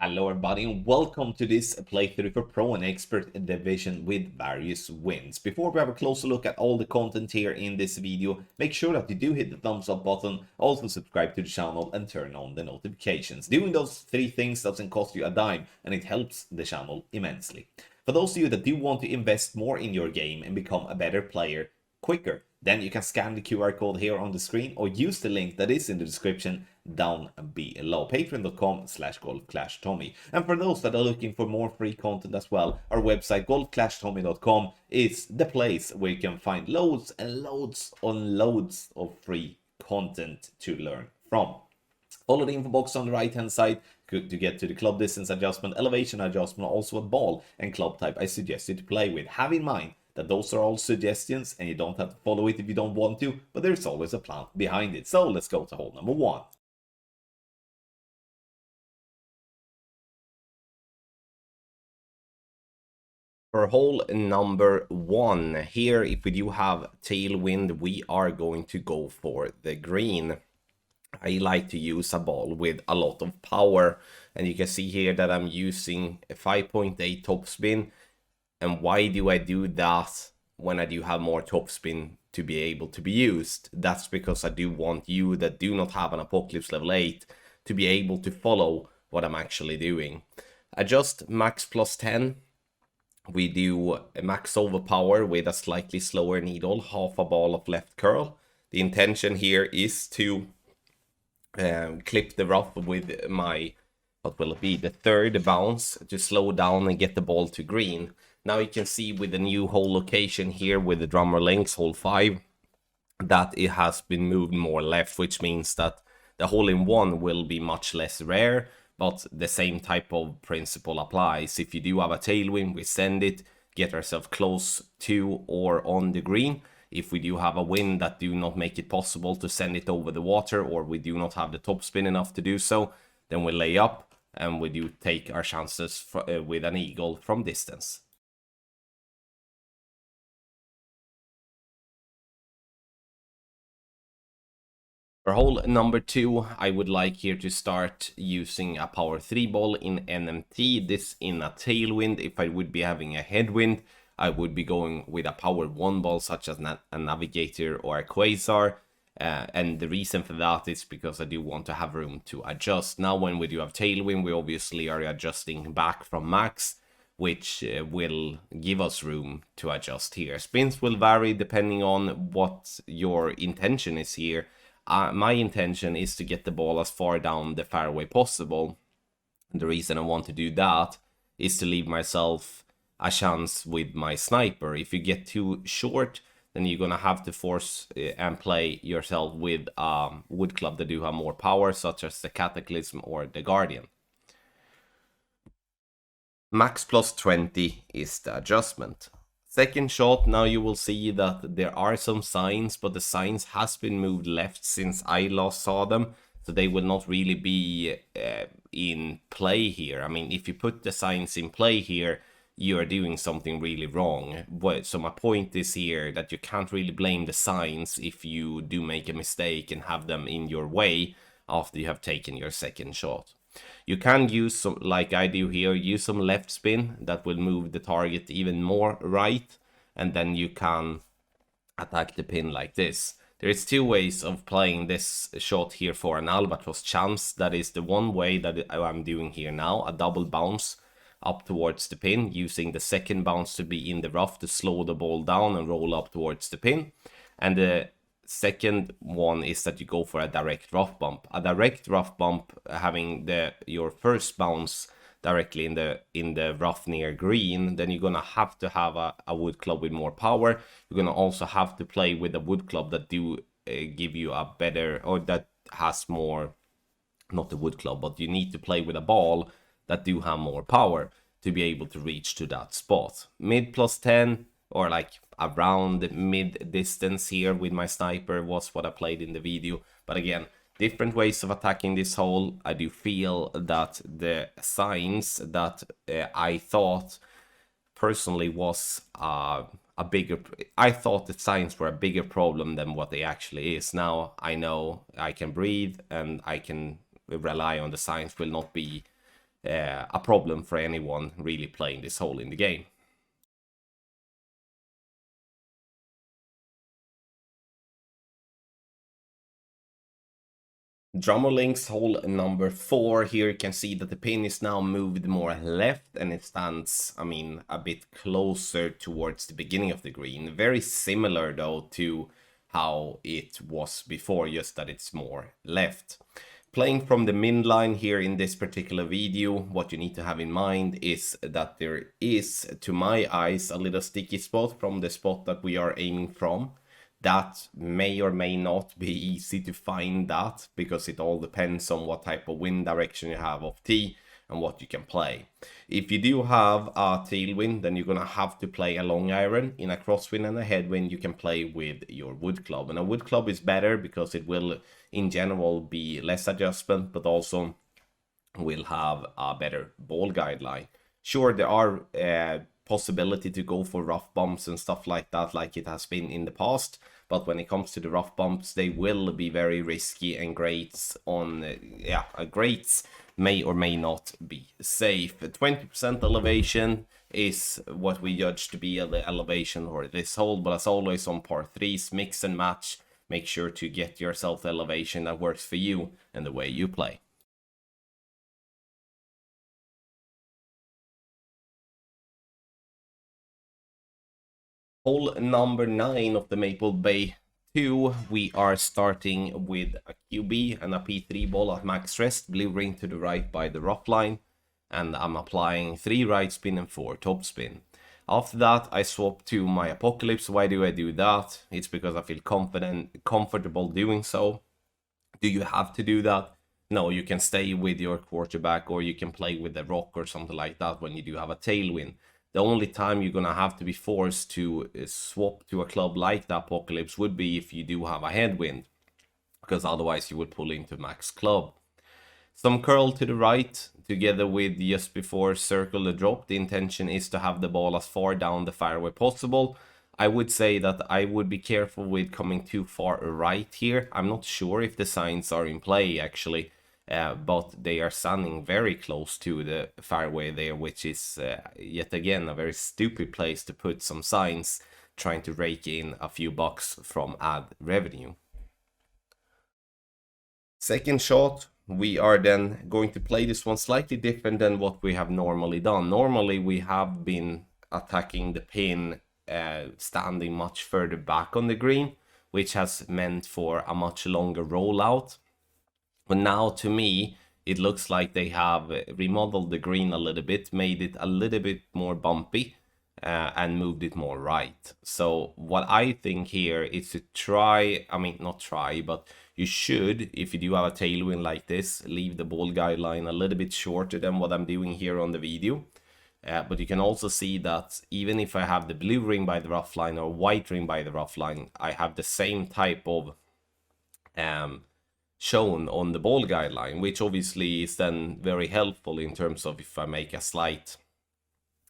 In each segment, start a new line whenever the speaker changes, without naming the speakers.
Hello everybody and welcome to this playthrough for Pro and Expert Division with various wins. Before we have a closer look at all the content here in this video, make sure that you do hit the thumbs up button, also subscribe to the channel and turn on the notifications. Doing those three things doesn't cost you a dime and it helps the channel immensely. For those of you that do want to invest more in your game and become a better player quicker, then you can scan the QR code here on the screen or use the link that is in the description down below. Patreon.com/GolfClashTommy. And for those that are looking for more free content as well, our website GolfClashTommy.com is the place where you can find loads and loads on loads of free content to learn from. Follow the info box on the right hand side to get to the club distance adjustment, elevation adjustment, also a ball and club type I suggest you to play with. Have in mind that those are all suggestions and you don't have to follow it if you don't want to, but there's always a plan behind it. So let's go to hole number one. For hole number one, here if we do have tailwind, we are going to go for the green. I like to use a ball with a lot of power, and you can see here that I'm using a 5.8 topspin. And why do I do that when I do have more topspin to be able to be used? That's because I do want you that do not have an Apocalypse level 8 to be able to follow what I'm actually doing. Adjust max plus 10. We do a max overpower with a slightly slower needle, half a ball of left curl. The intention here is to clip the rough with my, what will it be, the third bounce to slow down and get the ball to green. Now you can see with the new hole location here with the drummer links, hole 5, that it has been moved more left, which means that the hole in one will be much less rare, but the same type of principle applies. If you do have a tailwind, we send it, get ourselves close to or on the green. If we do have a wind that do not make it possible to send it over the water, or we do not have the topspin enough to do so, then we lay up and we do take our chances with an eagle from distance. For hole number 2, I would like here to start using a power 3 ball in NMT, this in a tailwind. If I would be having a headwind, I would be going with a power 1 ball such as a Navigator or a Quasar. And the reason for that is because I do want to have room to adjust. Now when we do have tailwind, we obviously are adjusting back from max, which will give us room to adjust here. Spins will vary depending on what your intention is here. My intention is to get the ball as far down the fairway possible. And the reason I want to do that is to leave myself a chance with my sniper. If you get too short, then you're gonna have to force and play yourself with wood club that do have more power, such as the Cataclysm or the Guardian. Max plus 20 is the adjustment. Second shot, now you will see that there are some signs, but the signs has been moved left since I last saw them, so they will not really be in play here. I mean, if you put the signs in play here, you are doing something really wrong. So my point is here that you can't really blame the signs if you do make a mistake and have them in your way after you have taken your second shot. You can use some, like I do here, use some left spin that will move the target even more right, and then you can attack the pin like this. There is two ways of playing this shot here for an albatross chance. That is the one way that I'm doing here now, a double bounce up towards the pin, using the second bounce to be in the rough to slow the ball down and roll up towards the pin. And the second one is that you go for a direct rough bump. A direct rough bump, having your first bounce directly in the rough near green, then you're gonna have to have a wood club with more power. You're gonna also have to play with a wood club that do give you a better, or that has more, not the wood club, but you need to play with a ball that do have more power to be able to reach to that spot. Mid plus 10, or like around mid distance here with my sniper was what I played in the video. But again, different ways of attacking this hole. I do feel that the signs that I thought personally was I thought the signs were a bigger problem than what they actually is. Now I know I can breathe and I can rely on the signs will not be a problem for anyone really playing this hole in the game. Drummer Links hole number 4. Here you can see that the pin is now moved more left and it stands, I mean, a bit closer towards the beginning of the green. Very similar though to how it was before, just that it's more left. Playing from the min line here in this particular video, what you need to have in mind is that there is, to my eyes, a little sticky spot from the spot that we are aiming from. That may or may not be easy to find that, because it all depends on what type of wind direction you have off tee and what you can play. If you do have a tailwind, then you're gonna have to play a long iron. In a crosswind and a headwind, you can play with your wood club. And a wood club is better because it will, in general, be less adjustment, but also will have a better ball guideline. Sure, there are possibility to go for rough bumps and stuff like that, like it has been in the past, but when it comes to the rough bumps, they will be very risky, and greats on greats may or may not be safe. 20% elevation is what we judge to be the elevation for this hole, but as always on par 3s, mix and match. Make sure to get yourself the elevation that works for you and the way you play. Hole number 9 of the Maple Bay 2, we are starting with a QB and a P3 ball at max rest, blue ring to the right by the rough line, and I'm applying 3 right spin and 4 top spin. After that, I swap to my Apocalypse. Why do I do that? It's because I feel comfortable doing so. Do you have to do that? No, you can stay with your quarterback, or you can play with the rock or something like that when you do have a tailwind. The only time you're gonna have to be forced to swap to a club like the Apocalypse would be if you do have a headwind, because otherwise you would pull into max club. Some curl to the right, together with just before circle the drop. The intention is to have the ball as far down the fairway possible. I would say that I would be careful with coming too far right here. I'm not sure if the signs are in play actually, but they are standing very close to the fairway there, which is yet again a very stupid place to put some signs, trying to rake in a few bucks from ad revenue. Second shot, we are then going to play this one slightly different than what we have normally done. Normally we have been attacking the pin standing much further back on the green, which has meant for a much longer rollout. But now to me, it looks like they have remodeled the green a little bit, made it a little bit more bumpy, and moved it more right. So what I think here is to try, I mean not try, but you should, if you do have a tailwind like this, leave the ball guideline a little bit shorter than what I'm doing here on the video. But you can also see that even if I have the blue ring by the rough line or white ring by the rough line, I have the same type of shown on the ball guideline, which obviously is then very helpful in terms of if I make a slight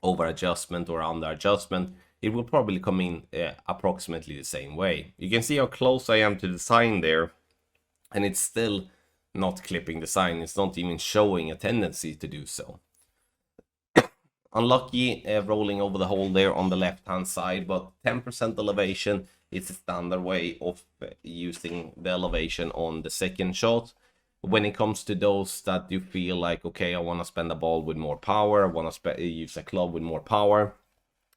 over adjustment or under adjustment, it will probably come in approximately the same way. You can see how close I am to the sign there, and it's still not clipping the sign. It's not even showing a tendency to do so. Unlucky rolling over the hole there on the left hand side, but 10% elevation is the standard way of using the elevation on the second shot. When it comes to those that you feel like, okay, I want to spend a ball with more power, I want to use a club with more power,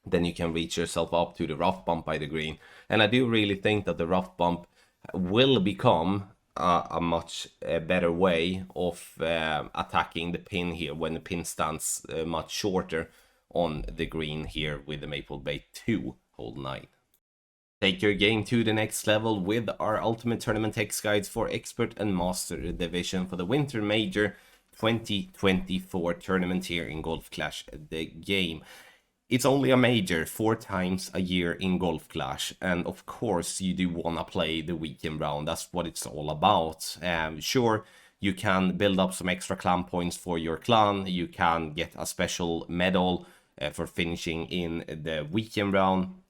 then you can reach yourself up to the rough bump by the green. And I do really think that the rough bump will become a much better way of attacking the pin here when the pin stands much shorter on the green here with the Maple Bay 2 hole 9. Take your game to the next level with our Ultimate Tournament Hex Guides for Expert and Master Division for the Winter Major 2024 tournament here in Golf Clash the game. It's only a major 4 times a year in Golf Clash, and of course you do want to play the weekend round. That's what it's all about. Sure, you can build up some extra clan points for your clan, you can get a special medal for finishing in the weekend round,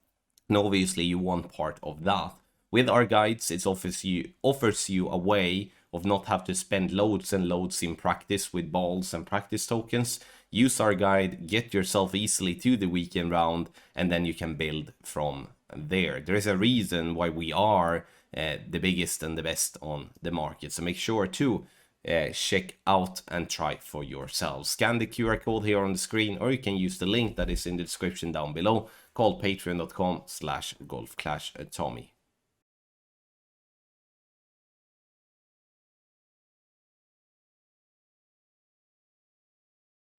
and obviously you want part of that. With our guides, it offers you a way of not have to spend loads and loads in practice with balls and practice tokens. Use our guide, get yourself easily to the weekend round, and then you can build from there. There is a reason why we are the biggest and the best on the market, so make sure to check out and try for yourselves. Scan the QR code here on the screen, or you can use the link that is in the description down below, called patreon.com/golfclashtommy.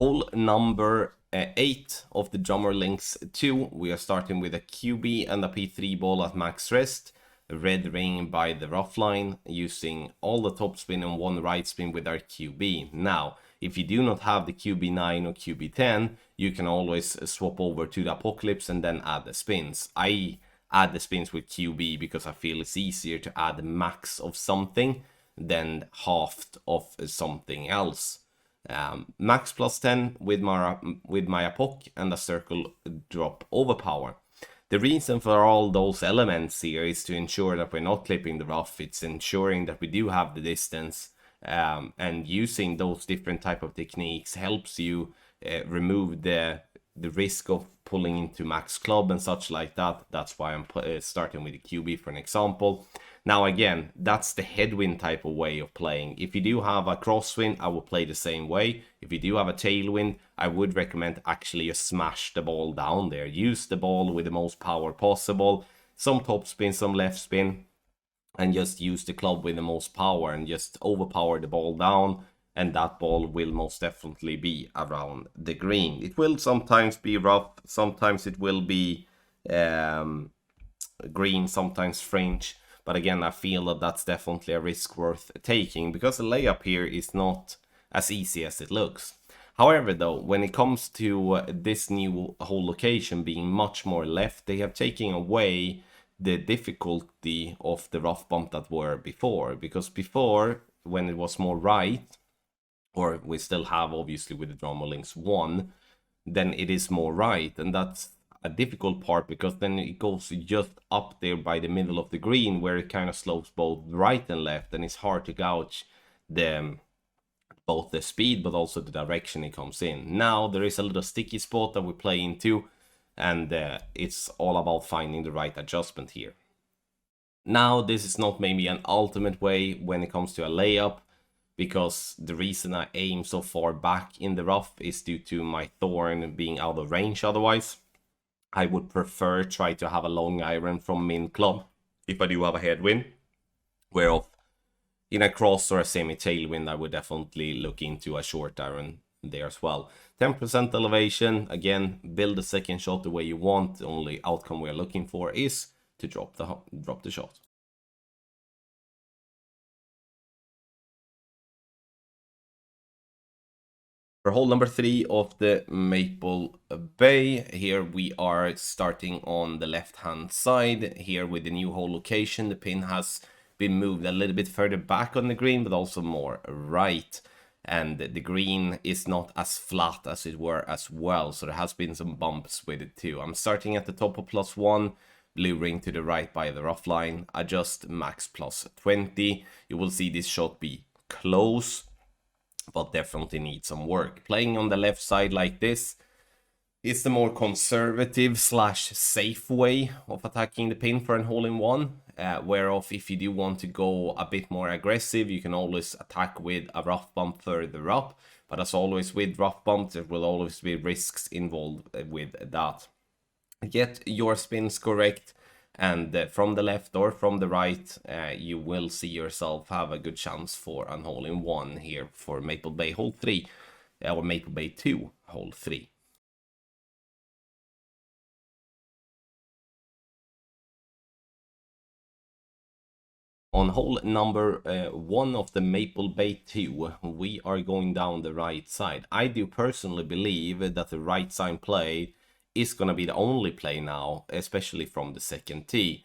Hole number 8 of the Drummer Links 2. We are starting with a QB and a P3 ball at max rest. A red ring by the rough line, using all the top spin and one right spin with our QB. Now, if you do not have the QB9 or QB10, you can always swap over to the Apocalypse and then add the spins. I add the spins with QB because I feel it's easier to add max of something than half of something else. Max plus 10 with my Apoc and a circle drop overpower. The reason for all those elements here is to ensure that we're not clipping the rough. It's ensuring that we do have the distance, and using those different type of techniques helps you remove the risk of pulling into max club and such like that. That's why I'm starting with the QB for an example. Now again, that's the headwind type of way of playing. If you do have a crosswind, I will play the same way. If you do have a tailwind, I would recommend actually just smash the ball down there. Use the ball with the most power possible. Some top spin, some left spin. And just use the club with the most power and just overpower the ball down. And that ball will most definitely be around the green. It will sometimes be rough. Sometimes it will be green, sometimes fringe. But again, I feel that that's definitely a risk worth taking, because the layup here is not as easy as it looks. However, though, when it comes to this new hole location being much more left, they have taken away the difficulty of the rough bump that were before. Because before, when it was more right, or we still have obviously with the Drummer Links 1, then it is more right, and that's a difficult part, because then it goes just up there by the middle of the green, where it kind of slopes both right and left, and it's hard to gauge both the speed but also the direction it comes in. Now there is a little sticky spot that we play into, and it's all about finding the right adjustment here. Now this is not maybe an ultimate way when it comes to a layup, because the reason I aim so far back in the rough is due to my thorn being out of range otherwise. I would prefer try to have a long iron from min club if I do have a headwind, whereof in a cross or a semi-tailwind I would definitely look into a short iron there as well. 10% elevation, again, build the second shot the way you want. The only outcome we're looking for is to drop the shot. For hole number 3 of the Maple Bay, here we are starting on the left hand side. Here with the new hole location, the pin has been moved a little bit further back on the green, but also more right. And the green is not as flat as it were as well, so there has been some bumps with it too. I'm starting at the top of +1, blue ring to the right by the rough line, adjust max +20. You will see this shot be close, but definitely need some work. Playing on the left side like this is the more conservative / safe way of attacking the pin for an hole-in-one. Whereof if you do want to go a bit more aggressive, you can always attack with a rough bump further up. But as always with rough bumps, there will always be risks involved with that. Get your spins correct, and from the left or from the right, you will see yourself have a good chance for an hole-in-one here for Maple Bay hole 3, or Maple Bay 2 hole 3. On hole number 1 of the Maple Bay 2, we are going down the right side. I do personally believe that the right side play is going to be the only play now, especially from the second tee.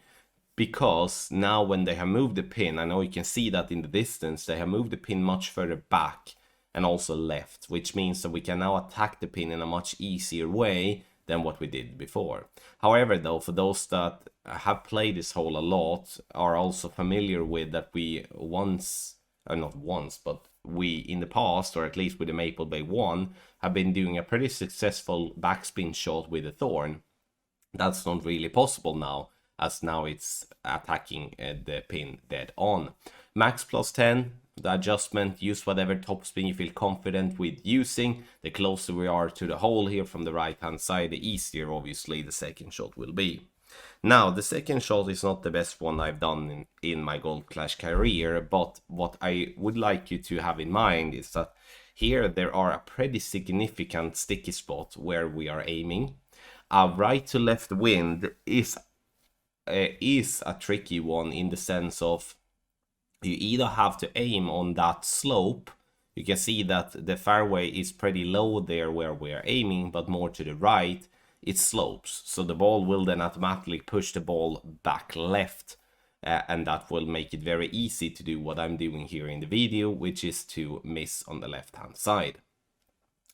Because now when they have moved the pin, I know you can see that in the distance, they have moved the pin much further back and also left, which means that we can now attack the pin in a much easier way than what we did before. However, though, for those that have played this hole a lot, are also familiar with that we once not once, but we in the past, or at least with the Maple Bay 1, have been doing a pretty successful backspin shot with the Thorn. That's not really possible now, as now it's attacking the pin dead on. Max plus 10, the adjustment, use whatever topspin you feel confident with using. The closer we are to the hole here from the right hand side, the easier obviously the second shot will be. Now, the second shot is not the best one I've done in my Gold Clash career, but what I would like you to have in mind is that here there are a pretty significant sticky spot where we are aiming. A right to left wind is a tricky one in the sense of you either have to aim on that slope. You can see that the fairway is pretty low there where we are aiming, but more to the right it slopes, so the ball will then automatically push the ball back left, and that will make it very easy to do what I'm doing here in the video, which is to miss on the left hand side.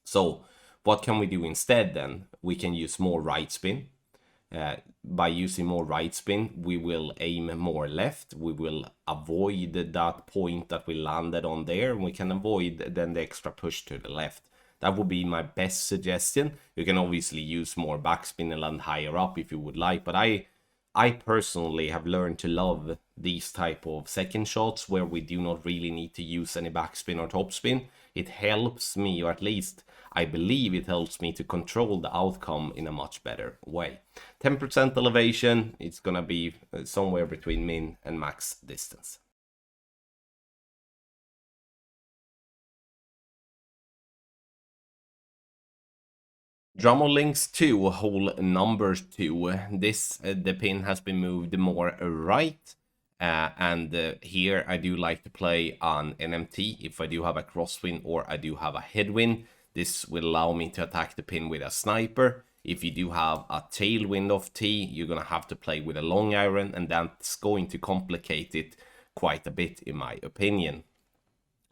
So what can we do instead then? We can use more right spin. By using more right spin, we will aim more left. We will avoid that point that we landed on there, and we can avoid then the extra push to the left. That would be my best suggestion. You can obviously use more backspin and land higher up if you would like, but I personally have learned to love these type of second shots where we do not really need to use any backspin or topspin. It helps me, or at least I believe it helps me to control the outcome in a much better way. 10% elevation, it's gonna be somewhere between min and max distance. Drummond Links 2, hole number 2. This, the pin has been moved more right. And here I do like to play on NMT if I do have a crosswind or I do have a headwind. This will allow me to attack the pin with a sniper. If you do have a tailwind of T, you're going to have to play with a long iron, and that's going to complicate it quite a bit in my opinion.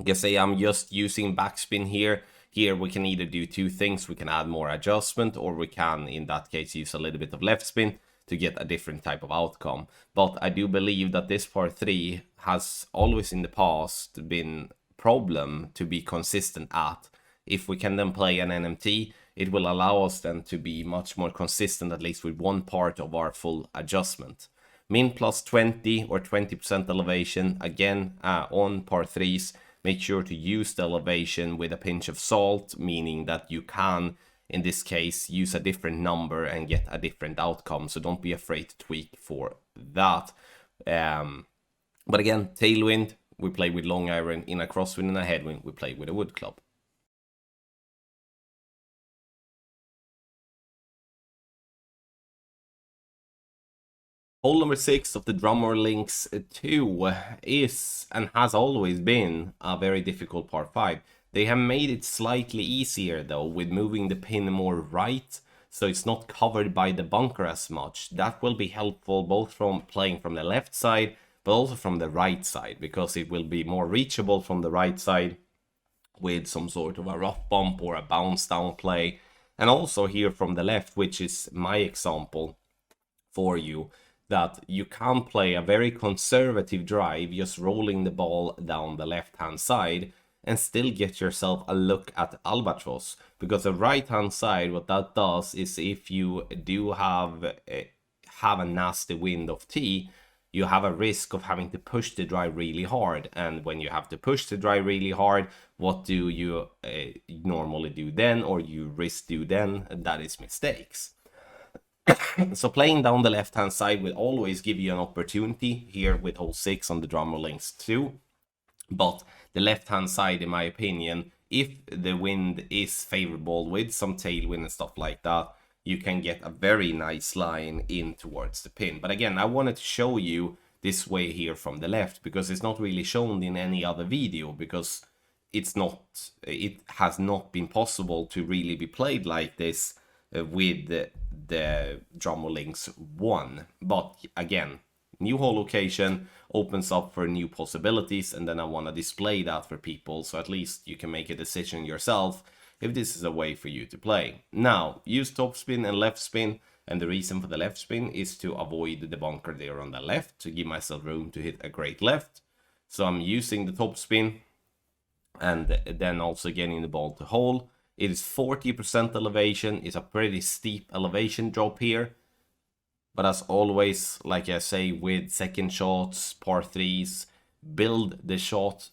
You can say I'm just using backspin here. Here we can either do two things. We can add more adjustment, or we can, in that case, use a little bit of left spin to get a different type of outcome. But I do believe that this par 3 has always in the past been problem to be consistent at. If we can then play an NMT, it will allow us then to be much more consistent, at least with one part of our full adjustment. Min plus 20 or 20% elevation, again, on par 3s. Make sure to use the elevation with a pinch of salt, meaning that you can, in this case, use a different number and get a different outcome. So don't be afraid to tweak for that. But again, tailwind, we play with long iron. In a crosswind and a headwind, we play with a wood club. Hole number 6 of the Drummond Links 2 is and has always been a very difficult par 5. They have made it slightly easier though with moving the pin more right, so it's not covered by the bunker as much. That will be helpful both from playing from the left side but also from the right side, because it will be more reachable from the right side with some sort of a rough bump or a bounce down play. And also here from the left, which is my example for you, that you can play a very conservative drive, just rolling the ball down the left hand side, and still get yourself a look at Albatross. Because the right hand side, what that does is if you do have a nasty wind of tee, you have a risk of having to push the drive really hard. And when you have to push the drive really hard, what do you normally do then, or you risk do then? That is mistakes. So playing down the left hand side will always give you an opportunity here with hole 6 on the Drummond Links 2. But the left hand side, in my opinion, if the wind is favorable with some tailwind and stuff like that, you can get a very nice line in towards the pin. But again, I wanted to show you this way here from the left, because it's not really shown in any other video, because it has not been possible to really be played like this with the Drummond Links 1. But again, new hole location opens up for new possibilities, and then I want to display that for people, so at least you can make a decision yourself if this is a way for you to play. Now, use topspin and left spin, and the reason for the left spin is to avoid the bunker there on the left, to give myself room to hit a great left. So I'm using the top spin and then also getting the ball to hole. It is 40% elevation. It's a pretty steep elevation drop here. But as always, like I say, with second shots, par threes, build the shot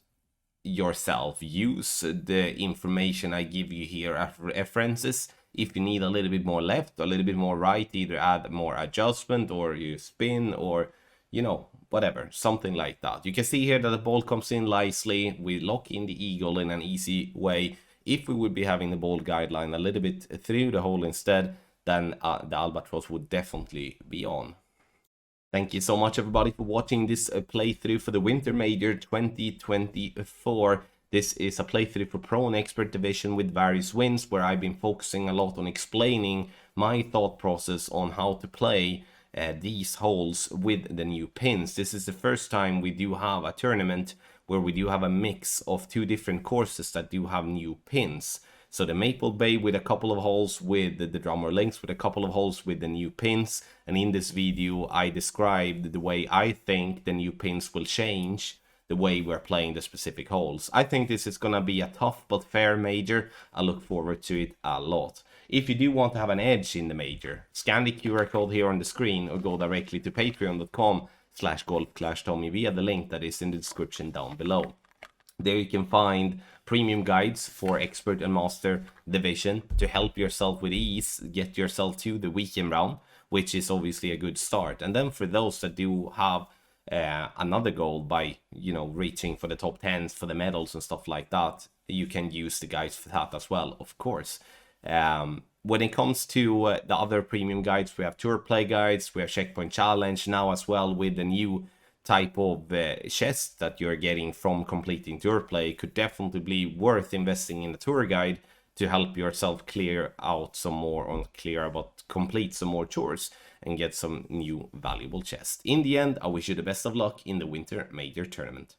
yourself. Use the information I give you here as references. If you need a little bit more left, a little bit more right, either add more adjustment or you spin or, you know, whatever, something like that. You can see here that the ball comes in nicely. We lock in the eagle in an easy way. If we would be having the ball guideline a little bit through the hole instead, then the albatross would definitely be on. Thank you so much, everybody, for watching this playthrough for the Winter Major 2024. This is a playthrough for Pro and Expert Division with various wins, where I've been focusing a lot on explaining my thought process on how to play these holes with the new pins. This is the first time we do have a tournament where we do have a mix of two different courses that do have new pins. So the Maple Bay with a couple of holes with the Drummer Links with a couple of holes with the new pins. And in this video, I described the way I think the new pins will change the way we're playing the specific holes. I think this is going to be a tough but fair major. I look forward to it a lot. If you do want to have an edge in the major, scan the QR code here on the screen or go directly to patreon.com/golfclashtommy via the link that is in the description down below. There you can find premium guides for Expert and Master Division to help yourself with ease, get yourself to the weekend round, which is obviously a good start. And then for those that do have another goal by, you know, reaching for the top 10s, for the medals and stuff like that, you can use the guides for that as well, of course. When it comes to the other premium guides, we have Tour Play guides, we have Checkpoint Challenge now as well, with the new type of chest that you're getting from completing Tour Play. Could definitely be worth investing in a tour guide to help yourself clear out some more, or complete some more tours and get some new valuable chests. In the end, I wish you the best of luck in the Winter Major Tournament.